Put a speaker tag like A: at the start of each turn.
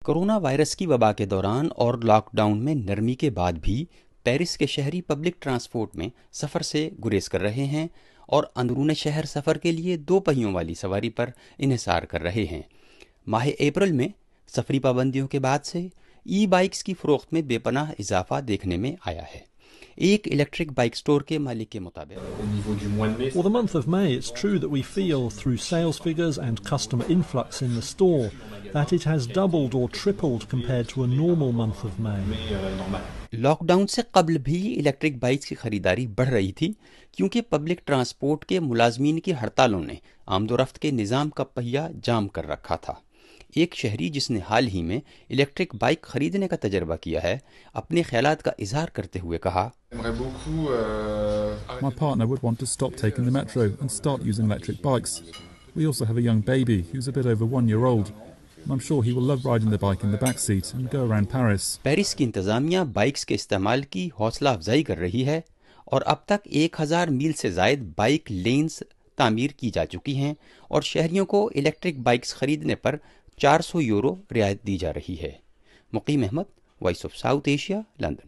A: Corona virus की वबा के दौरान और लॉकडाउन में नरमी के बाद भी पेरिस के शहरी पब्लिक ट्रांसपोर्ट में सफ़र से गुरेज कर रहे हैं और अंदरूनी शहर सफ़र के लिए दो पहियों वाली सवारी पर इन्हिसार कर रहे हैं। माह अप्रैल में सफरी पाबंदियों के बाद से ई बाइक्स की फ़रोख्त में बेपनाह इजाफा देखने में आया है। एक इलेक्ट्रिक बाइक स्टोर के मालिक के मुताबिक
B: For the month of May, it's true that we feel through sales figures and customer influx in the store that it has doubled or tripled compared to a normal month of May.
A: Lockdown से कबल भी electric bikes की खरीदारी बढ़ रही थी क्योंकि public transport के मुलाजमीन की हड़तालों ने आमदोरफ्त के निज़ाम का पहिया जाम कर रखा था। एक शहरी जिसने हाल ही में इलेक्ट्रिक बाइक खरीदने का तजर्बा किया है, अपने ख्यालात का इजहार करते हुए कहा,
C: My partner would want to stop taking the metro and start using electric bikes. We also have a young baby who's a bit over 1 year old. And I'm sure he will love riding the bike in the back seat and go around Paris.
A: Paris की इंतज़ामिया bikes के इस्तेमाल की हौसला अफजाई कर रही है और अब तक 1000 मील से ज़ायद बाइक लेन्स तामीर की जा चुकी हैं और शहरियों को इलेक्ट्रिक बाइक्स खरीदने पर 400 यूरो रियायत दी जा रही है। Muqeem Ahmad, voice of South Asia, London.